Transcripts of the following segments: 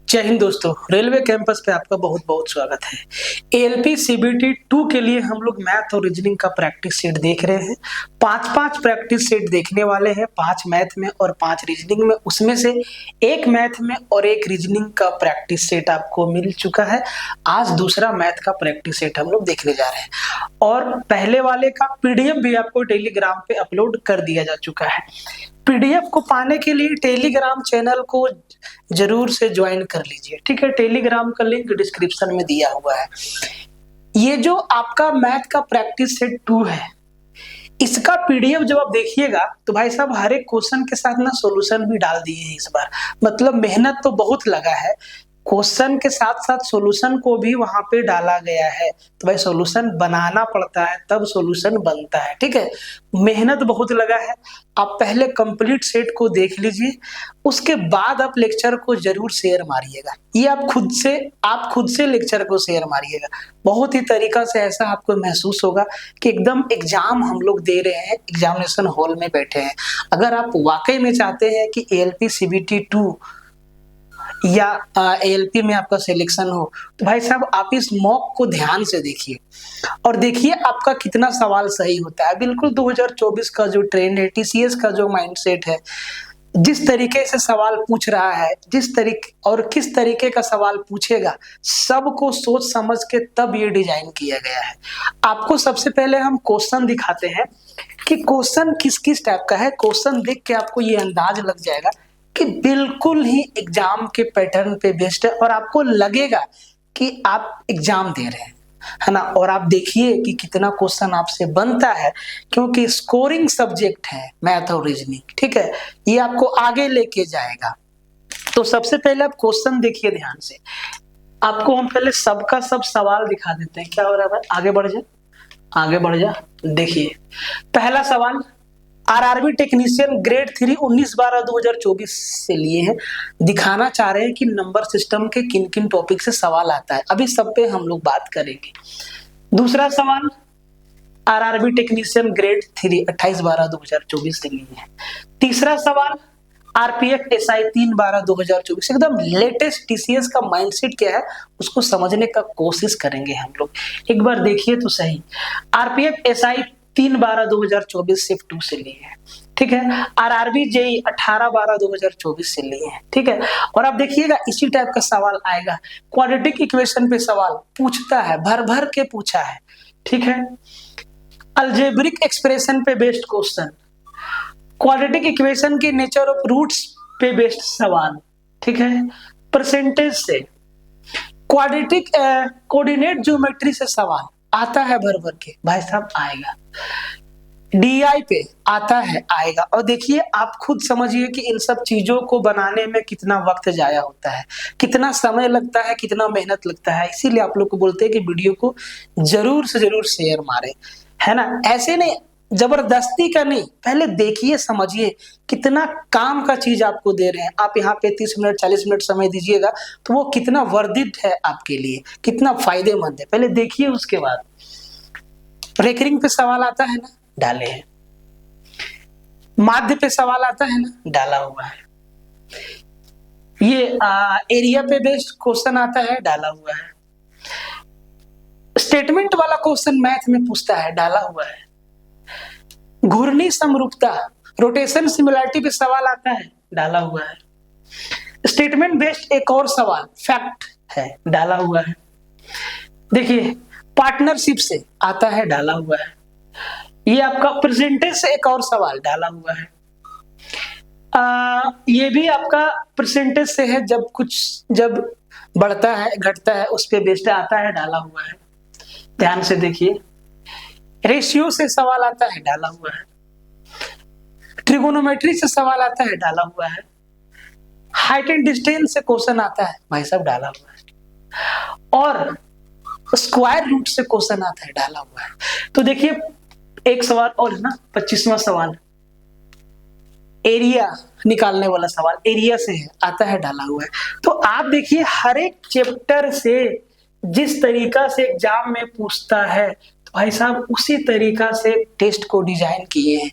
जय हिंद दोस्तों, railway campus पे आपका बहुत बहुत स्वागत है। एएलपी सीबीटी 2 के लिए हम लोग मैथ और रीजनिंग का प्रैक्टिस सेट देख रहे हैं। 5-5 प्रैक्टिस सेट देखने वाले हैं, 5 मैथ में और 5 रीजनिंग में। उसमें से एक मैथ में और एक रीजनिंग का प्रैक्टिस सेट आपको मिल चुका है। आज दूसरा मैथ का प्रैक्टिस सेट हम लोग देखने जा रहे हैं और पहले वाले का पीडीएफ भी आपको टेलीग्राम पे अपलोड कर दिया जा चुका है। पीडीएफ को पाने के लिए टेलीग्राम चैनल को जरूर से ज्वाइन कर लीजिए, ठीक है। टेलीग्राम का लिंक डिस्क्रिप्शन में दिया हुआ है। ये जो आपका मैथ का प्रैक्टिस सेट 2 है, इसका पीडीएफ जब आप देखिएगा तो भाई साहब हर एक क्वेश्चन के साथ ना सॉल्यूशन भी डाल दिए हैं इस बार। मतलब मेहनत तो बहुत लगा है, क्वेश्चन के साथ साथ सॉल्यूशन को भी वहां पे डाला गया है। तो भाई सॉल्यूशन बनाना पड़ता है तब सॉल्यूशन बनता है, ठीक है। मेहनत बहुत लगा है। आप पहले कंप्लीट सेट को देख लीजिए, उसके बाद आप लेक्चर को जरूर शेयर मारिएगा। ये आप खुद से लेक्चर को शेयर मारिएगा। बहुत ही तरीका से ऐसा आपको महसूस होगा कि एकदम एग्जाम हम लोग दे रहे हैं, एग्जामिनेशन हॉल में बैठे हैं। अगर आप वाकई में चाहते हैं कि एएलपी सीबीटी 2 या एएलपी में आपका सिलेक्शन हो, तो भाई साहब आप इस मॉक को ध्यान से देखिए और देखिए आपका कितना सवाल सही होता है। बिल्कुल 2024 का जो ट्रेंड है, टीसीएस का जो माइंडसेट है, जिस तरीके से सवाल पूछ रहा है, जिस तरीके और किस तरीके का सवाल पूछेगा, सबको सोच समझ के तब ये डिजाइन किया गया है। आपको सबसे पहले हम क्वेश्चन दिखाते हैं कि क्वेश्चन किस किस टाइप का है। क्वेश्चन देख के आपको ये अंदाज लग जाएगा कि बिल्कुल ही एग्जाम के पैटर्न पे बेस्ड है और आपको लगेगा कि आप एग्जाम दे रहे हैं, है ना। और आप देखिए कि कितना क्वेश्चन आपसे बनता है, क्योंकि स्कोरिंग सब्जेक्ट है मैथ और रीजनिंग, ठीक है। ये आपको आगे लेके जाएगा। तो सबसे पहले आप क्वेश्चन देखिए ध्यान से। आपको हम पहले सबका सब सवाल दिखा देते हैं। क्या हो रहा है भाई, आगे बढ़ जा। देखिए पहला सवाल आरआरबी टेक्नीशियन ग्रेड 3 19/12/2024 से लिए हैं। दिखाना चाह रहे हैं कि नंबर सिस्टम के किन किन टॉपिक से सवाल आता है। अभी सब पे हम लोग बात करेंगे। दूसरा सवाल आरआरबी टेक्नीशियन ग्रेड 3 28/12/2024 से लिए हैं। तीसरा सवाल आरपीएफ एसआई 3/12/2024। एकदम लेटेस्ट टीसीएस का माइंडसेट क्या है उसको समझने का कोशिश करेंगे हम लोग। एक बार देखिए तो सही। आरपीएफ एसआई 3/12/2024 शिफ्ट 2 से लिए हैं, ठीक है। आरआरबी जेई 18/12/2024 से लिए हैं, ठीक है। और आप देखिएगा इसी टाइप का सवाल आएगा। क्वाड्रेटिक इक्वेशन पे सवाल पूछता है, भर भर के पूछा है, ठीक है। अलजेब्रिक एक्सप्रेशन पे बेस्ड क्वेश्चन, क्वाड्रेटिक इक्वेशन के नेचर ऑफ रूट्स पे बेस्ड सवाल, ठीक है। परसेंटेज से, क्वाड्रेटिक कोऑर्डिनेट ज्योमेट्री से सवाल आता है भर भर के, भाई साहब आएगा। डीआई पे आता है, आएगा। और देखिए आप खुद समझिए कि इन सब चीजों को बनाने में कितना वक्त जाया होता है, कितना समय लगता है, कितना मेहनत लगता है। इसीलिए आप लोग को बोलते हैं कि वीडियो को जरूर से जरूर शेयर मारे, है ना। ऐसे नहीं, जबरदस्ती का नहीं, पहले देखिए समझिए कितना काम का चीज आपको दे रहे हैं। आप यहाँ पे 30 मिनट 40 मिनट समय दीजिएगा तो वो कितना वर्दित है आपके लिए, कितना फायदेमंद है, पहले देखिए। उसके बाद रेकरिंग पे सवाल आता है ना, डाले हैं। माध्य पे सवाल आता है ना, डाला हुआ है। ये एरिया पे बेस्ड क्वेश्चन आता है, डाला हुआ है। स्टेटमेंट वाला क्वेश्चन मैथ में पूछता है, डाला हुआ है। घूर्णी समरूपता रोटेशन सिमिलरिटी पे सवाल आता है, डाला हुआ है। स्टेटमेंट बेस्ड एक और सवाल फैक्ट है, डाला हुआ है। देखिए पार्टनरशिप से आता है, डाला हुआ है। ये आपका परसेंटेज से एक और सवाल डाला हुआ है। ये भी आपका परसेंटेज से है, जब बढ़ता है घटता है उस पे बेस्ड आता है, डाला हुआ है। ध्यान से देखिए। रेशियो से सवाल आता है, डाला हुआ है। ट्रिगोनोमेट्री से सवाल आता है, डाला हुआ है। हाइट एंड डिस्टेंस से क्वेश्चन आता है, भाई साहब डाला हुआ है। और स्क्वायर रूट से क्वेश्चन आता है, डाला हुआ है। तो देखिए एक सवाल और है ना, 25वां सवाल एरिया निकालने वाला सवाल एरिया से है, आता है, डाला हुआ है। तो आप देखिए हर एक चैप्टर से जिस तरीका से एग्जाम में पूछता है, तो भाई साहब उसी तरीका से टेस्ट को डिजाइन किए हैं।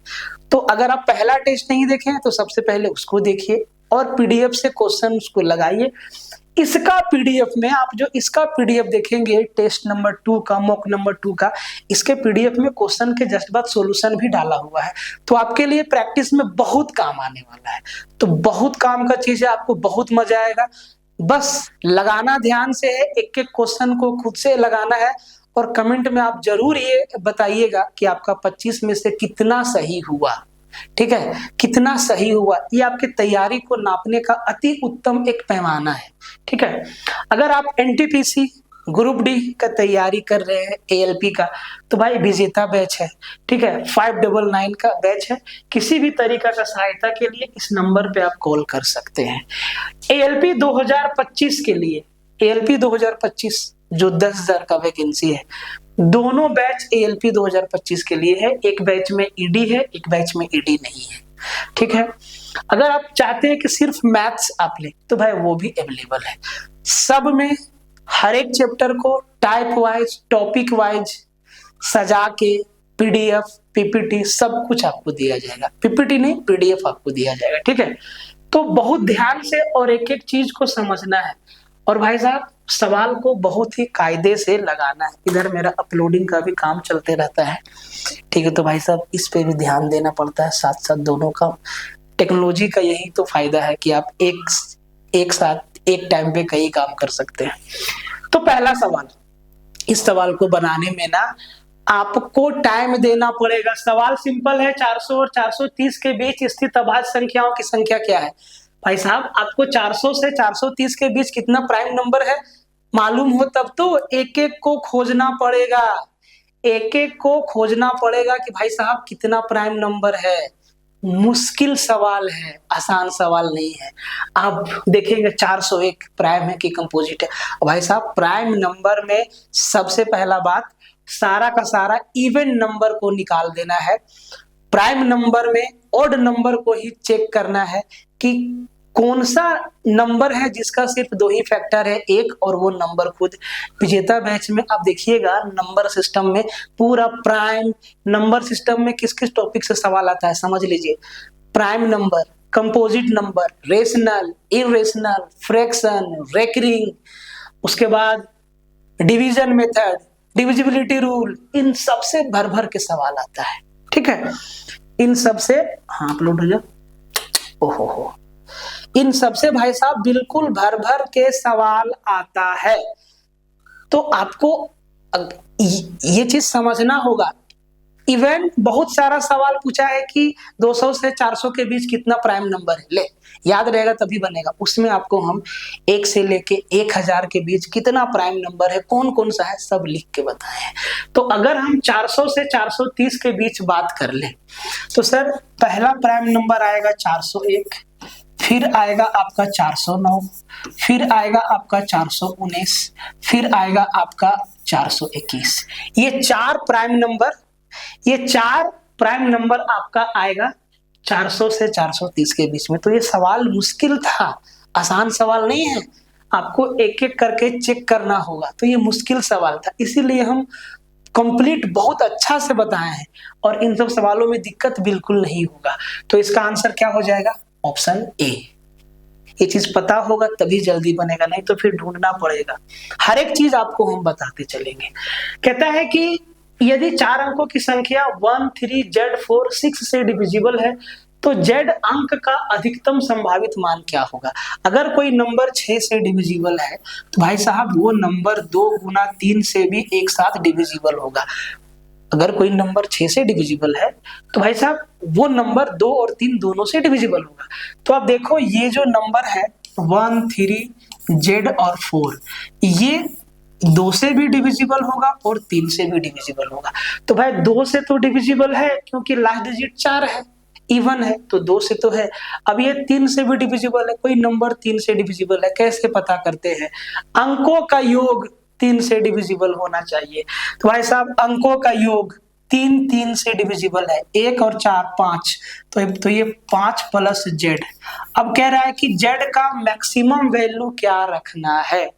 तो अगर आप पहला टेस्ट नहीं देखे हैं तो सबसे पहले उसको देखिए और पीडीएफ से क्वेश्चन को लगाइए। इसका पीडीएफ में आप जो इसका पीडीएफ देखेंगे टेस्ट नंबर 2 का, मॉक नंबर 2 का, इसके पीडीएफ में क्वेश्चन के जस्ट बाद सॉल्यूशन भी डाला हुआ है। तो आपके लिए प्रैक्टिस में बहुत काम आने वाला है। तो बहुत काम का चीज है, आपको बहुत मजा आएगा। बस लगाना ध्यान से है, एक एक क्वेश्चन को खुद से लगाना है और कमेंट में आप जरूर ये बताइएगा कि आपका 25 में से कितना सही हुआ। ठीक है, कितना सही हुआ, ये आपकी तैयारी को नापने का अति उत्तम एक पैमाना है। ठीक है, अगर आप एनटीपीसी ग्रुप डी का तैयारी कर रहे हैं एएलपी का, तो भाई विजेता बैच है। ठीक है, 599 का बैच है। किसी भी तरीका का सहायता के लिए इस नंबर पे आप कॉल कर सकते हैं। एएलपी 2025 के लिए, एएलपी 2025 जो 10,000 का वैकेंसी है, दोनों बैच एएलपी 2025 के लिए है। एक बैच में ईडी है, एक बैच में ईडी नहीं है। ठीक है, अगर आप चाहते हैं कि सिर्फ मैथ्स आप ले तो भाई वो भी अवेलेबल है। सब में हर एक चैप्टर को टाइप वाइज, टॉपिक वाइज सजा के पीडीएफ, पीपीटी सब कुछ आपको दिया जाएगा। पीपीटी नहीं, पीडीएफ आपको दिया जाएगा। ठीक है, तो बहुत ध्यान से और एक एक चीज को समझना है। और भाई साहब सवाल को बहुत ही कायदे से लगाना है। इधर मेरा अपलोडिंग का भी काम चलते रहता है। ठीक है, तो भाई साहब इस पे भी ध्यान देना पड़ता है, साथ साथ दोनों का। टेक्नोलॉजी का यही तो फायदा है कि आप एक साथ एक टाइम पे कई काम कर सकते हैं। तो पहला सवाल, इस सवाल को बनाने में ना आपको टाइम देना पड़ेगा। सवाल सिंपल है, 400 और 430 के बीच स्थित अभाज्य संख्याओं की संख्या क्या है? भाई साहब आपको 400 से 430 के बीच कितना प्राइम नंबर है मालूम हो तब तो एक एक को खोजना पड़ेगा। एक एक को खोजना पड़ेगा कि भाई साहब कितना प्राइम नंबर है। मुश्किल सवाल है, आसान सवाल नहीं है। आप देखेंगे 401 प्राइम है कि कंपोजिट है। भाई साहब प्राइम नंबर में सबसे पहला बात, सारा का सारा इवन नंबर को निकाल देना है। प्राइम नंबर में ऑड नंबर को ही चेक करना है कि कौन सा नंबर है जिसका सिर्फ 2 ही फैक्टर है, एक, और वो नंबर खुद। विजेता बैच में आप देखिएगा नंबर सिस्टम में पूरा प्राइम नंबर सिस्टम में किस किस टॉपिक से सवाल आता है समझ लीजिए। Prime number, composite number, rational, irrational, fraction, recurring, उसके बाद डिवीजन मेथड, डिविजिबिलिटी रूल, इन सब से भर भर के सवाल आता है। ठीक है, इन सब से, हाँ अपलोड हो जाओ, ओहो हो, इन सबसे भाई साहब बिल्कुल भर भर के सवाल आता है। तो आपको ये चीज समझना होगा। इवन बहुत सारा सवाल पूछा है कि 200 से 400 के बीच कितना प्राइम नंबर है, ले याद रहेगा तभी बनेगा। उसमें आपको हम 1 से लेके 1000 के बीच कितना प्राइम नंबर है, कौन कौन सा है, सब लिख के बताए हैं। तो अगर हम 400 से 430 के बीच बात कर ले तो सर पहला प्राइम नंबर आएगा 401, फिर आएगा आपका 409, फिर आएगा आपका 419, फिर आएगा आपका 421। ये 4 प्राइम नंबर आपका आएगा 400 से 430 के बीच में। तो ये सवाल मुश्किल था, आसान सवाल नहीं है। आपको एक एक करके चेक करना होगा। तो ये मुश्किल सवाल था, इसीलिए हम कंप्लीट बहुत अच्छा से बताए हैं और इन सब सवालों में दिक्कत बिल्कुल नहीं होगा। तो इसका आंसर क्या हो जाएगा? Option A. ये चीज पता होगा तभी जल्दी बनेगा, नहीं तो फिर ढूंढना पड़ेगा। हर एक चीज आपको हम बताते चलेंगे। कहता है कि यदि 4 अंकों की संख्या 1, 3, Z, 4, 6 से डिविजिबल है तो Z अंक का अधिकतम संभावित मान क्या होगा? अगर कोई नंबर 6 से डिविजिबल है तो भाई साहब वो नंबर 2 गुना 3 से भी एक साथ डिविजिबल होगा। अगर कोई नंबर 6 से डिविजिबल है तो भाई साहब वो नंबर 2 और 3 दोनों से डिविजिबल होगा। तो आप देखो ये जो नंबर है 1, 3, Z और 4, ये 2 से भी डिविजिबल होगा और 3 से भी डिविजिबल होगा। तो भाई 2 से तो डिविजिबल है क्योंकि लास्ट डिजिट 4 है, इवन है, तो 2 से तो है। अब ये 3 से भी डिविजिबल है, कोई नंबर 3 से डिविजिबल है, कैसे पता करते हैं? अंकों का योग 3 से डिविजिबल होना चाहिए। तो भाई साहब अंकों का योग 3 से डिविजिबल है, 1 और 4 5, तो ये 5 प्लस Z। अब कह रहा है कि Z का मैक्सिमम वैल्यू क्या रखना है,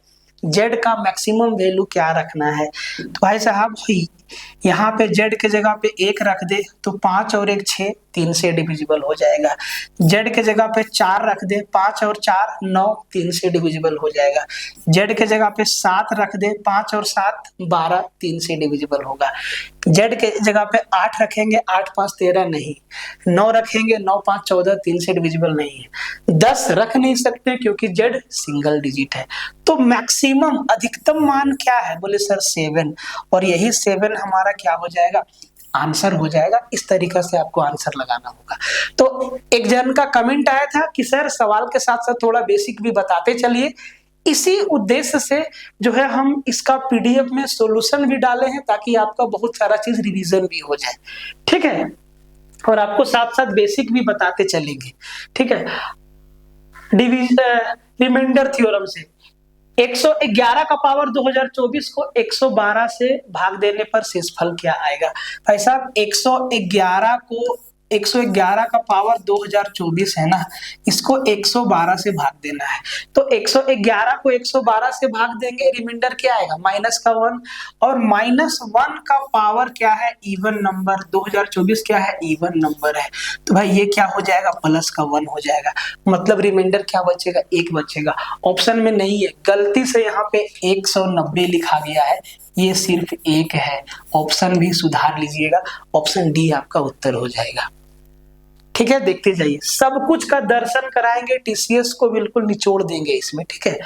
Z का मैक्सिमम वैल्यू क्या रखना है? तो भाई साहब यहाँ पे z के जगह पे 1 रख दे तो 5 और 1 6, 3 से डिविजिबल हो जाएगा। z के जगह पे 4 रख दे, 5 और 4 9, 3 से डिविजिबल हो जाएगा। z के जगह पे 7 रख दे, 5 और 7 12, 3 से डिविजिबल होगा। z के जगह पे 8 रखेंगे, 8 5 13 नहीं। 9 रखेंगे, 9 5 14, 3 से डिविजिबल नहीं है। 10 रख नहीं सकते क्योंकि z सिंगल डिजिट है। तो मैक्सिमम अधिकतम मान क्या है? बोले सर 7, और यही 7 हमारा क्या हो जाएगा? आंसर हो जाएगा। इस तरीके से आपको आंसर लगाना होगा। तो एक जन का कमेंट आया था कि सर सवाल के साथ साथ थोड़ा बेसिक भी बताते चलिए। इसी उद्देश्य से जो है हम इसका पीडीएफ में सॉल्यूशन भी डाले हैं ताकि आपका बहुत सारा चीज रिवीजन भी हो जाए, ठीक है, और आपको साथ साथ बेसिक भी बताते चलेंगे, ठीक है। रिमाइंडर थ्योरम से 111 का पावर 2024 को 112 से भाग देने पर शेषफल क्या आएगा? भाई साहब 111 का पावर 2024 है ना, इसको 112 से भाग देना है। तो 111 को 112 से भाग देंगे, रिमाइंडर क्या आएगा? माइनस का 1, और -1 का पावर क्या है? Even number. 2024 क्या है? इवन नंबर है। तो भाई ये क्या हो जाएगा? प्लस का 1 हो जाएगा। मतलब रिमाइंडर क्या बचेगा? 1 बचेगा। ऑप्शन में नहीं है, गलती से यहाँ पे 190 लिखा गया है, ये सिर्फ 1 है। ऑप्शन भी सुधार लीजिएगा, ऑप्शन डी आपका उत्तर हो जाएगा, ठीक है। देखते जाइए, सब कुछ का दर्शन कराएंगे, टीसीएस को बिल्कुल निचोड़ देंगे इसमें, ठीक है।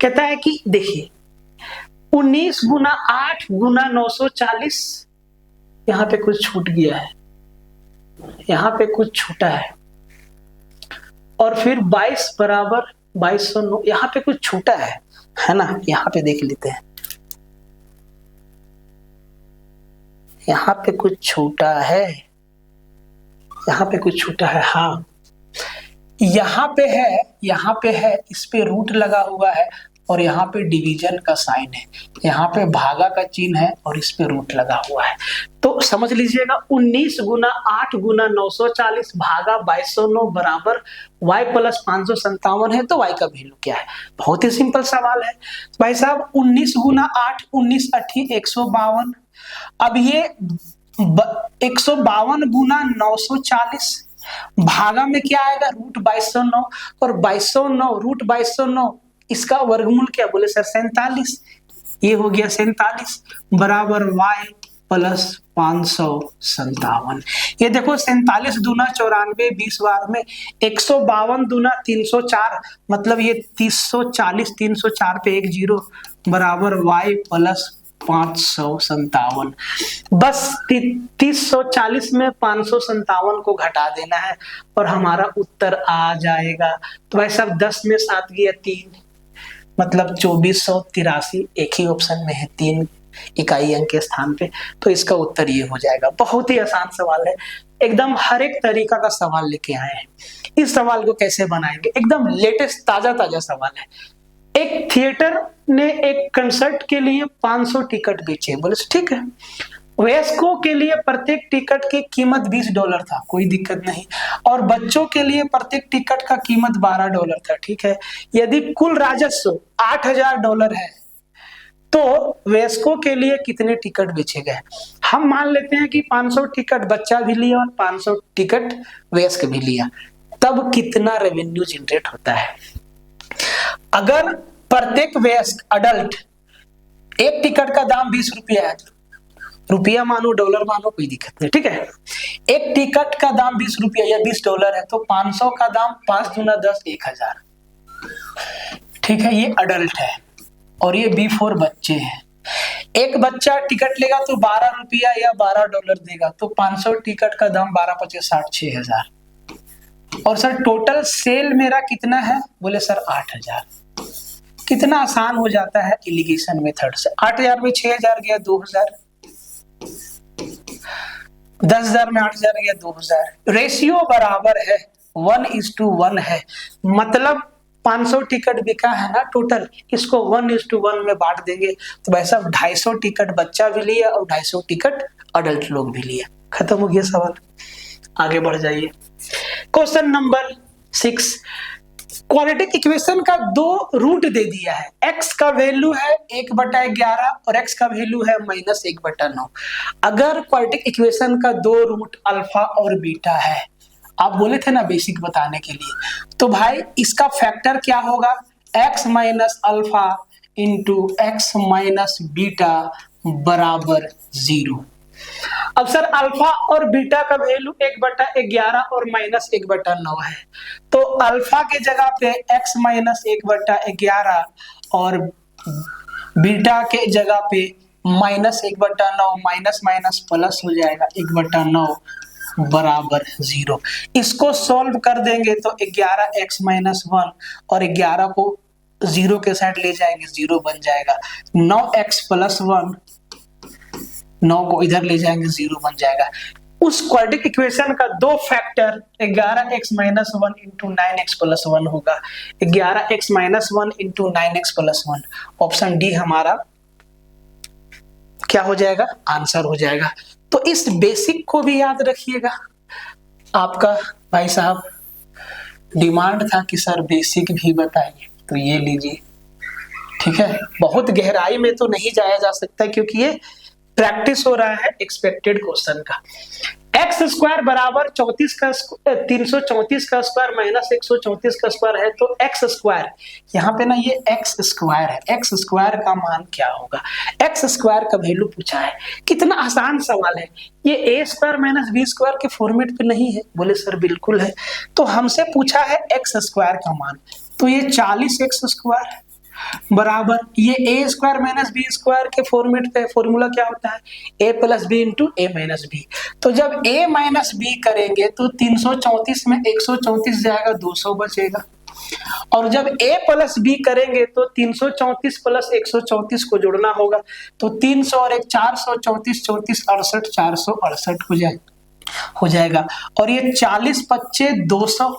कहता है कि देखिए 19 गुना 8 गुना 940, यहाँ पे कुछ छूट गया है, यहाँ पे कुछ छूटा है, और फिर 22 बराबर 2209, यहाँ पे कुछ छूटा है ना। यहाँ पे देख लेते हैं, यहाँ पे कुछ छूटा है, यहाँ पे कुछ छूटा है, हाँ यहाँ पे है, इस पे रूट लगा हुआ है, और यहाँ पे डिवीजन का साइन है, यहाँ पे भागा का चिन्ह है, और इस पे रूट लगा हुआ है। तो समझ लीजिएगा 19 गुना 8 गुना 940 भागा 2209 बराबर y प्लस 557 है। तो y का वैल्यू क्या है? बहुत ही सिंपल सवाल है भाई साहब। 19 गुना 8 19 8 152। अब ये 152 गुना 940 भागा में क्या आएगा? रूट 2209, और 2209 रूट 2209 इसका वर्गमूल क्या? बोले सर 47। ये हो गया 47 बराबर y प्लस 557। ये देखो 47 दूना 94, 20 बार में 152 दूना 304, मतलब ये 340, 304 पे 1 0 बराबर y प्लस 557। बस 340 में 557 को घटा देना है और हमारा उत्तर आ जाएगा। तो भाई साहब 10 में 7 गया 3, मतलब 2483 एक ही ऑप्शन में है, 3 इकाई अंक के स्थान पे। तो इसका उत्तर ये हो जाएगा। बहुत ही आसान सवाल है, एकदम हर एक तरीका का सवाल लेके आए हैं। इस सवाल को कैसे बनाएंगे? एकदम लेटेस्ट ताजा सवाल है। एक थिएटर ने एक कंसर्ट के लिए 500 टिकट बेचे, बोले ठीक है। वयस्कों के लिए प्रत्येक टिकट की कीमत $20 था, कोई दिक्कत नहीं, और बच्चों के लिए प्रत्येक टिकट का कीमत $12 था, ठीक है। यदि कुल राजस्व $8000 है तो वयस्कों के लिए कितने टिकट बेचे गए? हम मान लेते हैं कि 500 टिकट बच्चा भी लिया और 500 टिकट वयस्क भी लिया, तब कितना रेवेन्यू जनरेट होता है? अगर प्रत्येक वयस्क अडल्ट एक टिकट का दाम 20 रुपया है, रुपया मानो डॉलर मानो कोई दिक्कत नहीं, ठीक है। एक टिकट का दाम 20 रुपया या $20 है, तो 500 का दाम 5 दूना 10 1000, ठीक है। ये अडल्ट है और ये B4 बच्चे हैं। एक बच्चा टिकट लेगा तो 12 रुपया या $12 देगा, तो 500 टिकट का दाम 12 25 60 6000। और सर टोटल सेल मेरा कितना है? बोले सर 8000। कितना आसान हो जाता है एलिगेशन मेथड से। 8000 में 6000 गया 2000, 10000 में 8000 गया 2000। रेशियो बराबर है 1:1 है, मतलब 500 टिकट बिका है ना टोटल, इसको 1:1 में बांट देंगे तो भाई साहब 250 टिकट बच्चा भी लिया और 250 टिकट अडल्ट लोग भी लिया। खत्म हो गया सवाल, आगे बढ़ जाइए। क्वेश्चन नंबर 6, क्वाड्रेटिक इक्वेशन का दो रूट दे दिया है, x का वैल्यू है 1/11 और x का वैल्यू है -1/9। अगर क्वाड्रेटिक इक्वेशन का दो रूट अल्फा और बीटा है, आप बोले थे ना बेसिक बताने के लिए, तो भाई इसका फैक्टर क्या होगा, x minus alpha into x minus beta बराबर 0। अब सर अल्फा और बीटा का वैल्यू 1/11 और -1/9 है, तो अल्फा के जगह पे x माइनस 1/11 और बीटा के जगह पे -1/9, माइनस माइनस प्लस हो जाएगा 1/9 बराबर 0। इसको सॉल्व कर देंगे तो 11x माइनस 1 और 11 को 0 के साइड ले जाएंगे, 0 बन जाएगा। 9x प्लस 1, 9 को इधर ले जाएंगे, 0 बन जाएगा। उस क्वाड्रेटिक इक्वेशन का दो factor 11x minus 1 into 9x plus 1 होगा। 11x minus 1 into 9x plus 1, option D हमारा क्या हो जाएगा, आंसर हो जाएगा। तो इस बेसिक को भी याद रखिएगा। आपका भाई साहब डिमांड था कि सर बेसिक भी बताइए, तो ये लीजिए, ठीक है। बहुत गहराई में तो नहीं जाया जा सकता क्योंकि ये प्रैक्टिस हो रहा है एक्सपेक्टेड क्वेश्चन का। एक्स स्क्वायर बराबर 334 का स्क्वायर माइनस 134 का स्क्वायर है, तो एक्स स्क्वायर, यहाँ पे ना ये एक्स स्क्वायर है, एक्स स्क्वायर का मान क्या होगा, एक्स स्क्वायर का वैल्यू पूछा है। कितना आसान सवाल है, ये ए स्क्वायर माइनस बी स्क्वायर के फॉर्मेट पे नहीं है, बोले सर बिल्कुल है। तो हमसे पूछा है एक्स स्क्वायर का मान, तो ये 40x स्क्वायर बराबर ये ए स्क्वायर माइनस बी स्क्वायर के फॉर्मेट पे फॉर्मूला क्या होता है, ए प्लस बी इंटू ए माइनस बी। तो जब ए माइनस बी करेंगे तो 334 में 134 जाएगा, 200 बचेगा। और जब ए प्लस बी करेंगे तो 334 प्लस 134 को जोड़ना होगा, तो 300 और 1 434, 34 68, 468 हो जाएगा। और ये 40 25 200,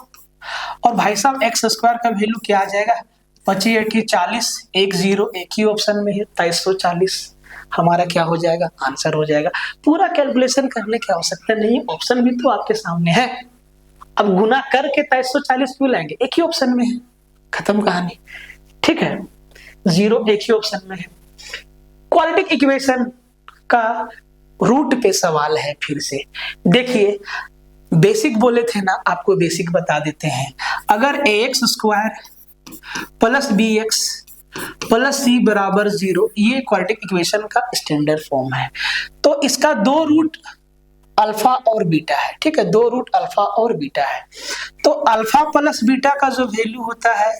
और भाई साहब एक्स स्क्वायर का वैल्यू क्या आ जाएगा, 25 40, 10 एक ही ऑप्शन में है, 2340 हमारा क्या हो जाएगा, आंसर हो जाएगा। पूरा कैलकुलेशन करने की आवश्यकता नहीं है, ऑप्शन भी तो आपके सामने है। अब गुना करके 2340 क्यों लाएंगे, एक ही ऑप्शन में है, खत्म कहानी, ठीक है। 0 एक ही ऑप्शन में है। क्वाड्रेटिक इक्वेशन का रूट पे सवाल है, फिर से देखिए, बेसिक बोले थे ना, आपको बेसिक बता देते हैं। अगर ax square plus b x plus c बराबर 0, ये क्वाड्रेटिक इक्वेशन का स्टैंडर्ड फॉर्म है। तो इसका दो रूट अल्फा और बीटा है, ठीक है, दो रूट अल्फा और बीटा है। तो अल्फा प्लस बीटा का जो वैल्यू होता है,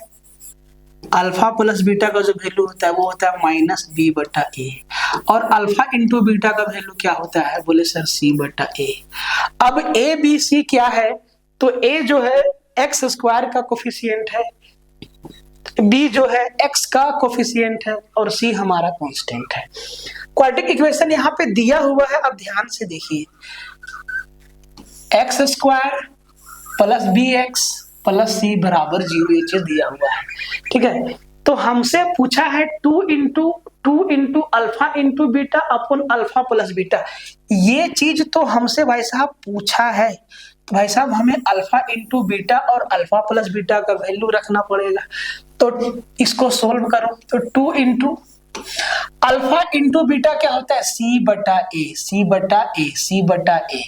अल्फा प्लस बीटा का जो वैल्यू होता है वो होता है -b/a, और अल्फा इंटू बीटा का वैल्यू क्या होता है, बोले सर c/a। अब a b c क्या है, तो a जो है एक्स स्क्वायर का कोफिशिएंट है, b जो है x का कोफिशिएंट है, और c हमारा कांस्टेंट है। क्वाड्रेटिक इक्वेशन यहाँ पे दिया हुआ है, अब ध्यान से देखिए, x square plus b x plus c बराबर 0, ये चीज दिया हुआ है, ठीक है। तो हमसे पूछा है 2 into alpha into beta upon alpha plus beta, ये चीज तो हमसे भाई साहब पूछा है। तो भाई साहब हमें अल्फा इंटू बीटा और अल्फा प्लस बीटा का वैल्यू रखना पड़ेगा। तो इसको सोल्व करो, तो 2 इंटू अल्फा इंटू बीटा क्या होता है, c/a, c/a, c/a।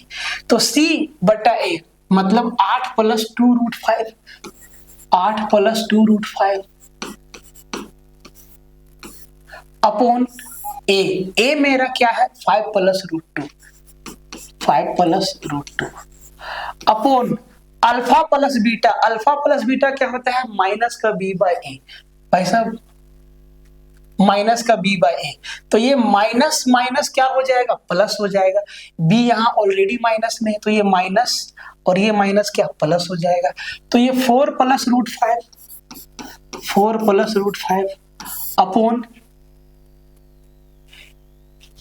तो c/a मतलब 8 + 2√5, 8 + 2√5 अपॉन a मेरा क्या है 5 + √2, 5 + √2 upon alpha plus beta, alpha plus beta क्या होता है माइनस का b/a, भाई साहब माइनस का b/a। तो ये माइनस माइनस क्या हो जाएगा, प्लस हो जाएगा। b यहाँ ऑलरेडी माइनस में है, तो ये माइनस और ये माइनस क्या प्लस हो जाएगा। तो ये 4 + √5, 4 + √5 अपॉन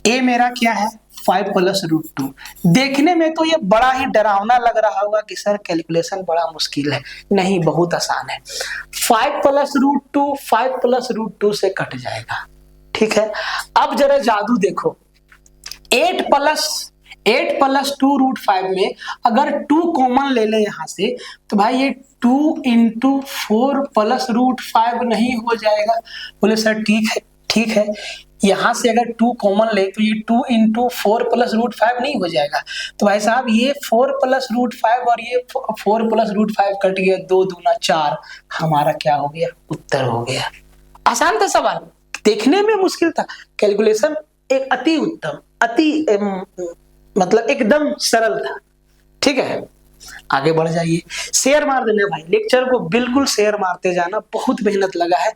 a मेरा क्या है 5 + √2। देखने में तो ये बड़ा ही डरावना लग रहा होगा कि सर कैलकुलेशन बड़ा मुश्किल है, नहीं बहुत आसान है। 5 + √2 5 + √2 से कट जाएगा, ठीक है। अब जरा जादू देखो, 8 + 8 प्लस 2 रूट 5 में अगर 2 कॉमन ले लें यहाँ से तो भाई ये 2 इंटू 4 प्लस रूट 5 नहीं हो जाएगा? बोले सर ठीक है, यहाँ से अगर 2 कॉमन ले तो ये 2 इंटू 4 प्लस रूट 5 नहीं हो जाएगा? तो भाई साहब ये 4 प्लस रूट 5 और ये 4 प्लस रूट 5 कट गया, 2 दूना 4, हमारा क्या हो गया? उत्तर हो गया। आसान था सवाल, देखने में मुश्किल था, कैलकुलेशन एक अति उत्तम, मतलब एकदम सरल था। ठीक है, आगे बढ़ जाइए, शेयर मार देना भाई, लेक्चर को बिल्कुल शेयर मारते जाना, बहुत मेहनत लगा है।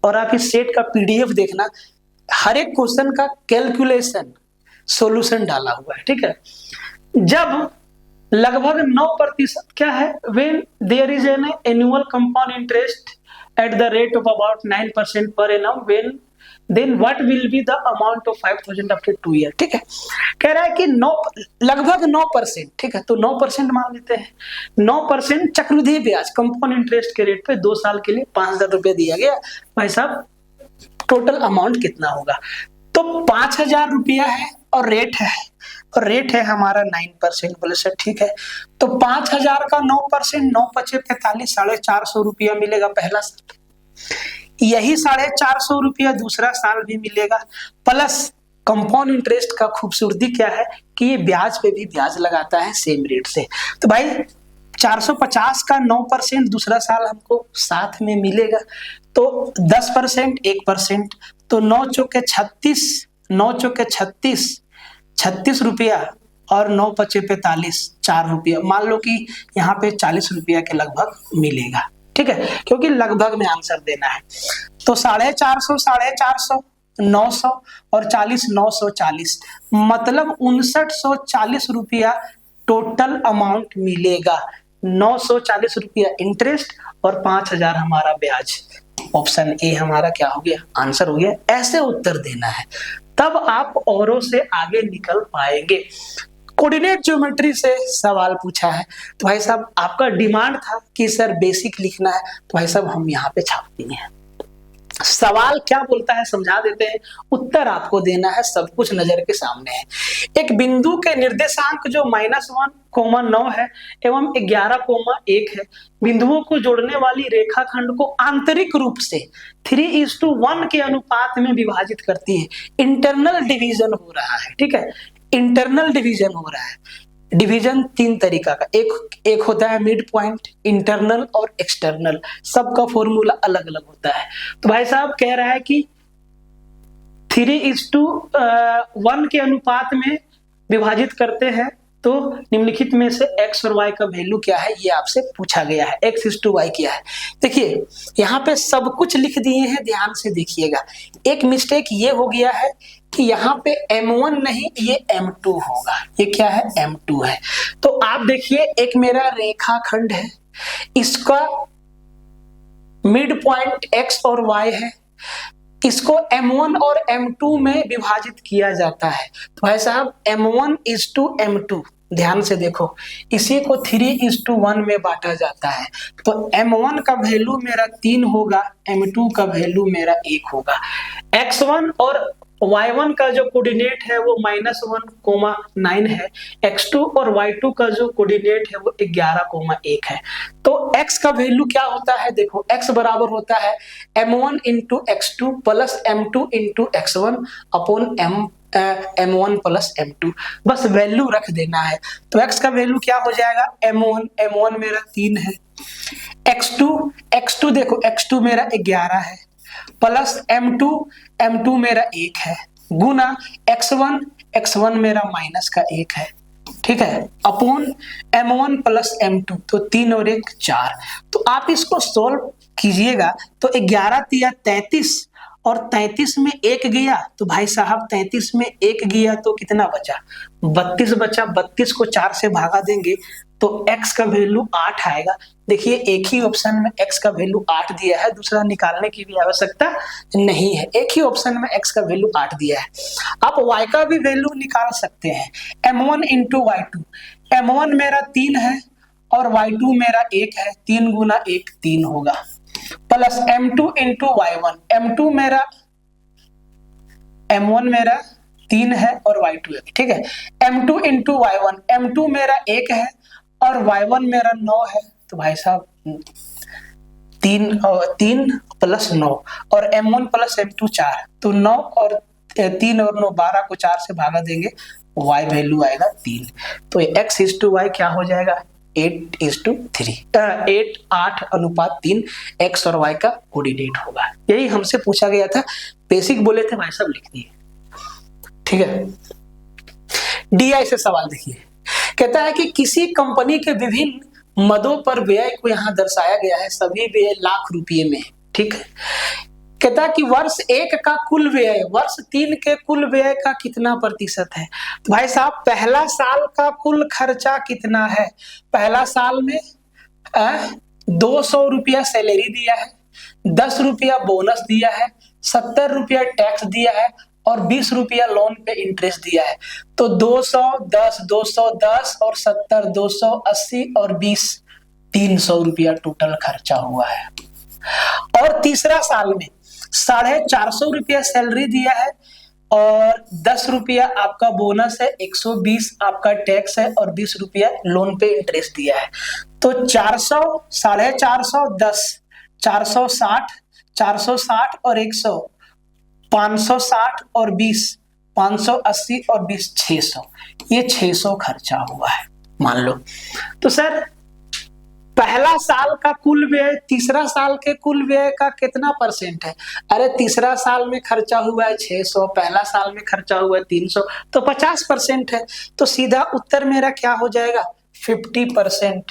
और आप इस सेट का पीडीएफ देखना, हर एक क्वेश्चन का कैलकुलेशन सॉल्यूशन डाला हुआ है। ठीक है, जब लगभग 9% क्या है, when there is an annual compound interest at the rate of about 9% per annum, when then what will be the amount of 5000 after 2 year. ठीक है, कह रहा है कि लगभग 9%। ठीक है, तो 9% मान लेते हैं। 9% चक्रवृद्धि ब्याज कंपाउंड इंटरेस्ट के रेट पे 2 साल के लिए 5000 रुपया दिया गया। भाई साहब टोटल अमाउंट कितना होगा? तो 5000 रुपया है और रेट है हमारा 9%। बोले सर ठीक है, तो 5000 का 9%, 9 पचे 45, 450 रुपया मिलेगा पहला साल, यही 450 रुपया दूसरा साल भी मिलेगा, प्लस कंपाउंड इंटरेस्ट का खूबसूरती क्या है कि ये ब्याज पे भी ब्याज लगाता है सेम रेट से। तो भाई 450 का 9% दूसरा साल हमको साथ में मिलेगा, तो 10% 1%, तो 9 चौके 36 रुपया और 9 पचे 45, 4 रुपया, मान लो कि यहाँ पे 40 रुपया के लगभग मिलेगा। ठीक है, क्योंकि लगभग में आंसर देना है। तो 450, 900 और 40, 940, मतलब 5940 रुपया टोटल अमाउंट मिलेगा। 940 रुपया इंटरेस्ट और 5000 हमारा ब्याज। ऑप्शन ए हमारा क्या हो गया? आंसर हो गया। ऐसे उत्तर देना है, तब आप औरों से आगे निकल पाएंगे। कोऑर्डिनेट ज्योमेट्री से सवाल पूछा है, तो भाई साहब आपका डिमांड था कि सर बेसिक लिखना है, तो भाई साहब हम यहाँ पे छाप दिए हैं। सवाल क्या बोलता है समझा देते हैं, उत्तर आपको देना है, सब कुछ नजर के सामने है। एक बिंदु के निर्देशांक जो -1,9 है एवं 11,1 है, बिंदुओं को जोड़ने वाली रेखाखंड को आंतरिक रूप से 3:1 के अनुपात में विभाजित करती है। इंटरनल डिवीजन हो रहा है। ठीक है, इंटरनल डिवीजन हो रहा है। डिवीजन 3 तरीका का, एक होता है मिड पॉइंट, इंटरनल और एक्सटर्नल, सबका फॉर्मूला अलग अलग होता है। तो भाई साहब कह रहा है कि 3:1 के अनुपात में विभाजित करते हैं, तो निम्नलिखित में से x और y का वैल्यू क्या है, ये आपसे पूछा गया है। x:y क्या है? देखिए यहाँ पे सब कुछ लिख दिए हैं, ध्यान से देखिएगा। एक मिस्टेक ये हो गया है कि यहाँ पे m1 नहीं, ये m2 होगा। ये क्या है? m2 है। तो आप देखिए, एक मेरा रेखाखंड है, इसका मिड पॉइंट x और y है, इसको m1 और m2 में विभाजित किया जाता है। तो भाई साहब m1:m2, ध्यान से देखो, इसी को 3:1 में बांटा जाता है। तो m1 का वैल्यू मेरा 3 होगा, m2 का वैल्यू मेरा 1 होगा। x1 और y1 का जो कोऑर्डिनेट है वो -1,9 है, x2 और y2 का जो कोऑर्डिनेट है वो 11,1 है। तो x का वैल्यू क्या होता है? देखो x बराबर होता है m1 into x2 plus m2 into x1 upon m1 plus m2, बस वैल्यू रख देना है। तो x का वैल्यू क्या हो जाएगा? m1 मेरा 3 है, x2 देखो, x2 मेरा 11 है, प्लस m2 मेरा 1 है, गुना x1 मेरा माइनस का 1 है। ठीक है, अपॉन m1 प्लस m2, तो 3 और 1 4। तो आप इसको सोल्व कीजिएगा तो 11 तिया 33 और 33 में 1 गया, तो भाई साहब 33 में 1 गया तो कितना बचा? 32 बचा। 32 को 4 से भागा देंगे तो x का वैल्यू 8 आएगा। देखिए एक ही ऑप्शन में x का वैल्यू 8 दिया है, दूसरा निकालने की भी आवश्यकता नहीं है, एक ही ऑप्शन में x का वैल्यू 8 दिया है। आप y का भी वैल्यू निकाल सकते हैं, m1 इंटू y2, m1 मेरा 3 है और y2 मेरा 1 है, 3 गुना 1 3 होगा, plus m2 into y1, m1 मेरा 3 है और y2 1, ठीक है। m2 इंटू y1, m2 मेरा 1 है और y1 मेरा 9 है, तो भाई साहब 3 प्लस 9 और m1 प्लस m2 4, तो 9 और 3 और 9 12 को 4 से भागा देंगे, y वैल्यू आएगा 3। तो x इज टू y क्या हो जाएगा 8:3, 8:3 x और y का कोऑर्डिनेट होगा। यही हमसे पूछा गया था, बेसिक बोले थे भाई साहब लिख दिए, ठीक है। DI से सवाल देखिए, कहता है कि किसी कंपनी के विभिन्न मदों पर व्यय को यहाँ दर्शाया गया है, सभी व्यय लाख रुपये में, ठीक है। कहता है कि वर्ष 1 का कुल व्यय वर्ष 3 के कुल व्यय का कितना प्रतिशत है। तो भाई साहब पहला साल का कुल खर्चा कितना है, पहला साल में 200 रुपया सैलरी दिया है, 10 रुपया बोनस दिया है, 70 रुपया टैक्स दिया है और 20 रुपया लोन पे इंटरेस्ट दिया है। तो 210 210 और 70 280 और 20 300 रुपया टोटल खर्चा हुआ है। और तीसरा साल में 450 रुपया सैलरी दिया है और 10 रुपया आपका बोनस है, 120 आपका टैक्स है और 20 रुपया लोन पे इंटरेस्ट दिया है। तो 400 450 10 460 460 और 100 560 और 20 580 और 20 600, ये 600 खर्चा हुआ है मान लो। तो सर पहला साल का कुल व्यय तीसरा साल के कुल व्यय का कितना परसेंट है, अरे तीसरा साल में खर्चा हुआ है 600, पहला साल में खर्चा हुआ है 300, तो 50% है। तो सीधा उत्तर मेरा क्या हो जाएगा 50%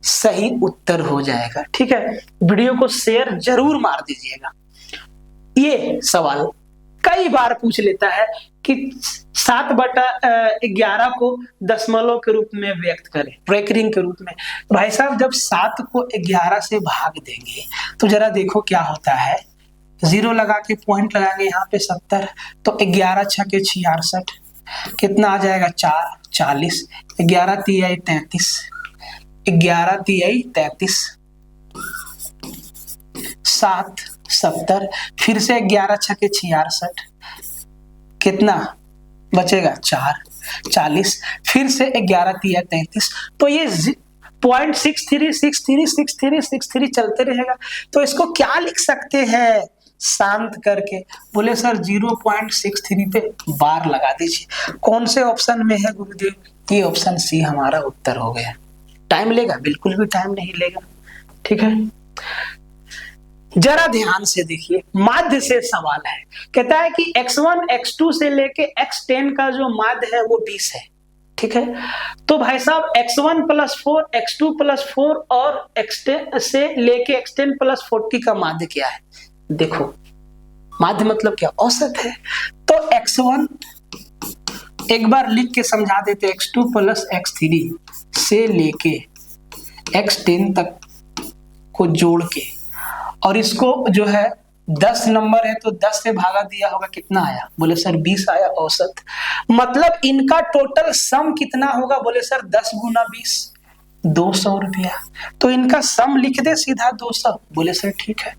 सही उत्तर हो जाएगा, ठीक है। वीडियो को शेयर जरूर मार दीजिएगा। ये सवाल कई बार पूछ लेता है कि 7/11 को दशमलव के रूप में व्यक्त करें, रेकरिंग के रूप में। भाई साहब जब 7 को 11 से भाग देंगे तो जरा देखो क्या होता है, 0 लगा के पॉइंट लगाएंगे यहाँ पे 70, तो 11 छके 66, कितना आ जाएगा 4 40, 11 तिहाई 33, 11 तिहाई 33, 7 70, फिर से 11 छके 66, कितना बचेगा 4 40, फिर से 11 तिहाई 33, तो ये 0.63636363 चलते रहेगा। तो इसको क्या लिख सकते हैं शांत करके, बोले सर 0.63 पे बार लगा दीजिए। कौन से ऑप्शन में है गुरुदेव, ये ऑप्शन सी हमारा उत्तर हो गया। टाइम लेगा, बिल्कुल भी टाइम नहीं लेगा, ठीक है। जरा ध्यान से देखिए, माध्य से सवाल है, कहता है कि x1 x2 से लेके x10 का जो माध्य है वो 20 है, ठीक है। तो भाई साहब x1 + 4 x2 + 4 और x10 से लेके x10 + 40 का माध्य क्या है। देखो माध्य मतलब क्या, औसत है। तो x1 एक बार लिख के समझा देते, x2 + x3 से लेके x10 तक को जोड़ के, और इसको जो है 10 नंबर है तो 10 से भागा दिया होगा, कितना आया, बोले सर 20 आया औसत। मतलब इनका टोटल सम कितना होगा, बोले सर 10 × 20 200 रुपया। तो इनका सम लिख दे सीधा 200, बोले सर ठीक है।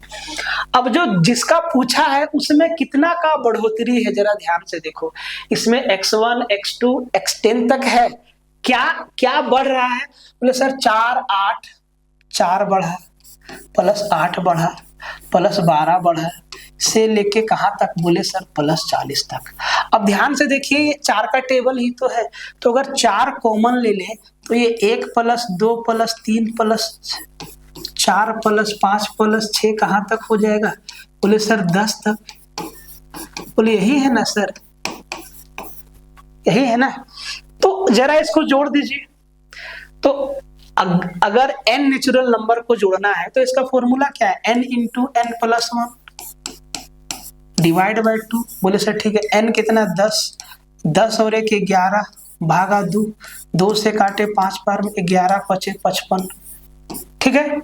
अब जो जिसका पूछा है उसमें कितना का बढ़ोतरी है, जरा ध्यान से देखो। इसमें x1 x2 x10 तक है, क्या क्या बढ़ रहा है, बोले सर 4 8 4 बढ़ा +8 बढ़ा +12 बढ़ा से लेके कहां तक, बोले सर +40 तक। अब ध्यान से देखिए, ये 4 का टेबल ही तो है, तो अगर 4 कॉमन ले लें तो ये 1 + 2 + 3 + 4 + 5 + 6 कहां तक हो जाएगा, बोले सर 10 तक। बोले यही है ना सर, यही है ना। तो जरा इसको जोड़ दीजिए। तो अगर n नेचुरल नंबर को जोड़ना है तो इसका फॉर्मूला क्या है, n × n + 1 डिवाइड बाय 2। बोले सर ठीक है, n कितना 10 और 1 11 भागा 2, 2 से काटे 5 बार में 11 बचे 55, ठीक है।